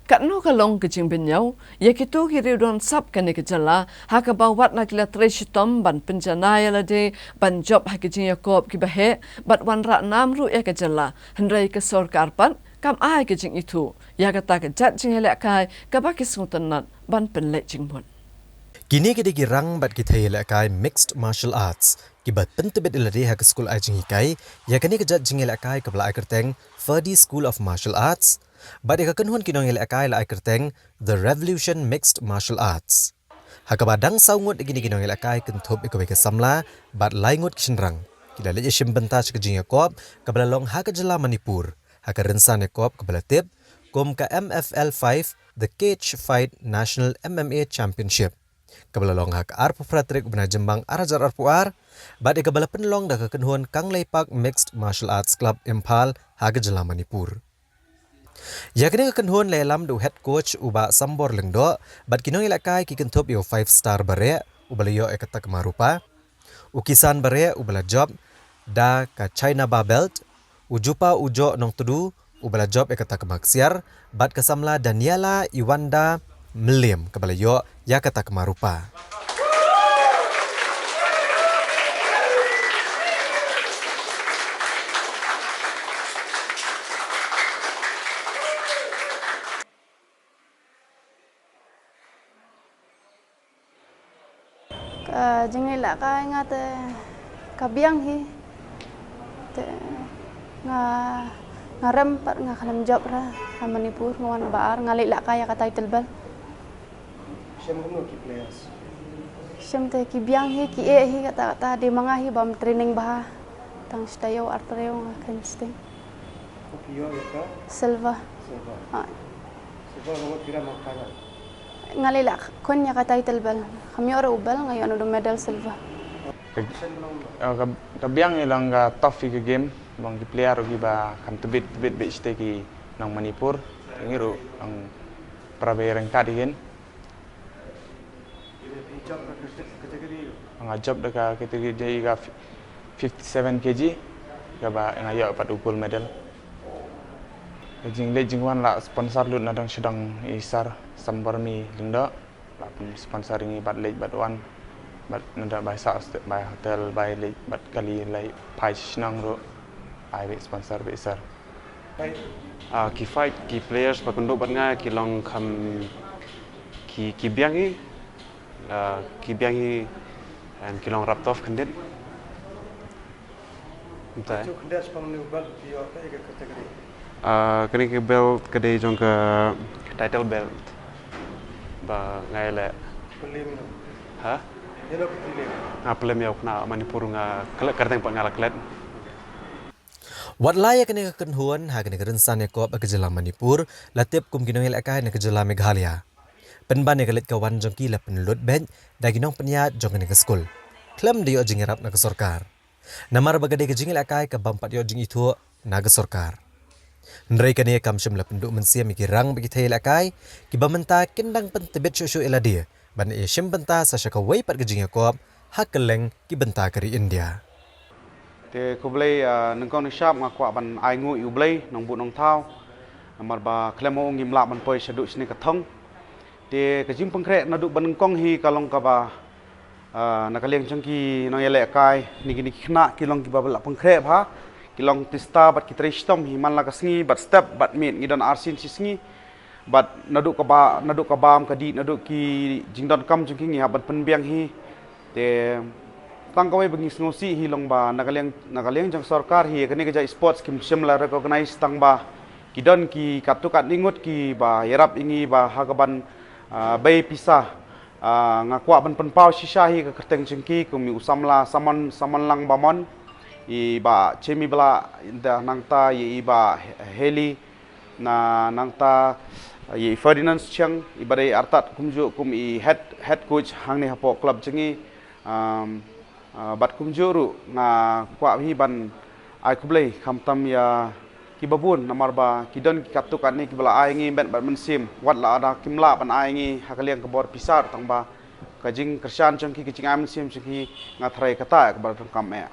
Katno kalong kejing benyaw, ya kitu kiri don sap kani kejala, haka bawat na kila treshitom ban penjanaya lade, ban job hakijing Yakob kibahe, bat wan rak namru ya kejala, hendrai kesor karpat, kam ai kejing itu, ya kata kejat jing helak kai, kabakis ngutanat, ban penlek jing mun. Kini kita girang bat kita helak kai mixed martial arts, kibat pentebet ilade hak school ai jing hikai, ya kini kejat jing helak kai kepala ai kerteng Ferdi School of Martial Arts, bat ikakenhun kinong helak kai la ai kerteng The Revolution Mixed Martial Arts. Hakabadang saungut igini kinong helak kai kentup ikawe kesamla, bat laingut kishenrang. Kila leje shimbenta jing Yakob kabala long hakajala Manipur, hakarensan Yakob kabala tip, kum ka MFL 5 The Cage Fight National MMA Championship. Kabala long hak arpu pratrik ubna jembang arajar arpuar, bat kabala penlong da kekenhuan Kang Leipak Mixed Martial Arts Club Impal hakajala Manipur. Yakni kekenhuan lelam do head coach uba sambor lengdo, bat kinong ilakai ki kentup yo 5-star bare, ubala yo ekata kemarupa, ukisan bare ubala job, da ka China Bar Belt, ujupa ujo nong tudu, ubala job ekata kemaksiar, bat kasamla Daniela Iwanda Meliam kabala yo yakata kemarupa. Jengay la ka nga te kabiang hi te nga rempat nga kalam job ra sa Manipur ngawan baar nga la kaya ka title belt. Siyam te kibiang hi ki e hi kata di mga hi bam training baha tang stayo artreo nga kensting. Silva. Ngalila konya ka title belt. Kami ora ubal ngayon do medal silva. Kabiang ilang tough ke game bang di player gi ba kam tebit be steki nang Manipur ngiru ang prabereng kadigen. Ang job deka kategori ga 57 kg ga ba ngayo pat ukul medal. Jing le jing wan la sponsor lut nadang sedang isar sambar mi lenda la sponsor ngi bat le bat wan bat nada by sa by hotel by le bat kali lai pai snang ro ai be sponsor be isar. Ki fight ki players pakundo bat nga ki long kham ki biangi and ki long raptof khandet. Entah. Kini ke belt kedai jong ke title belt ba ngai le ha pelem ya kena Manipur nga kelak kerteng pak ngalak let Wat laya kini kekenhuan ha kini kerensan Yakob kejala Manipur latip kum kinong ilakai na kejala Meghalaya. Penban ya kelit kawan jong ki la penlut ben da kinong penyat jong kini ke school. Klem dia jing irap na ke sorkar. Namar bagade ke jing ilakai ke bampat yo jing itu na ke sorkar. Nrai kani kam syam la penduk mensia mikirang bagi thai ilakai ki bamenta kendang pentebet shushu iladia ban e syam benta sa syaka wai pat ke jing Yakob hakeleng ki benta kari India. te kublai nengkong ni shap ngakwa ban ai ngu yu blai nong bu nong thau namar ba klemo ngim la ban poi shadu sini ka thong te ka jim pangkre na du ban nengkong hi kalong ka ba na kaleng changki no yele kai ni gini khna kilong ki ba la pangkre bha kilong tista bat ki tristom hi man la ka sngi bat step bat mit ngi don arsin sisngi bat nadu ka bam ka di nadu ki jingdon kam changki ngi habat penbiang hi te tangkawai bagi snosi hilong ba nakaleng jang sarkar hi kani keja sports kim simla recognize tang ba kidon ki katukat ningut ki ba yarap ingi ba hagaban bay pisah ngakwa ban penpau shisha hi ka kerteng chengki kumi usamla saman lang bamon i ba chemi bla da nangta i ba heli na nangta i Ferdinand Chang ibare artat kumju kum i head coach hangni hapo club chengi bat kumjuru nga kwa hi ban ai kublai khamtam ya kibabun namar ba kidon katukan ni kibala ai ngi bet bat mensim wat la ada kimla ban ai ngi hakaliang kebor pisar tang ba kajing kersan changki kicing am sim changki nga thrai kata ka bar kam me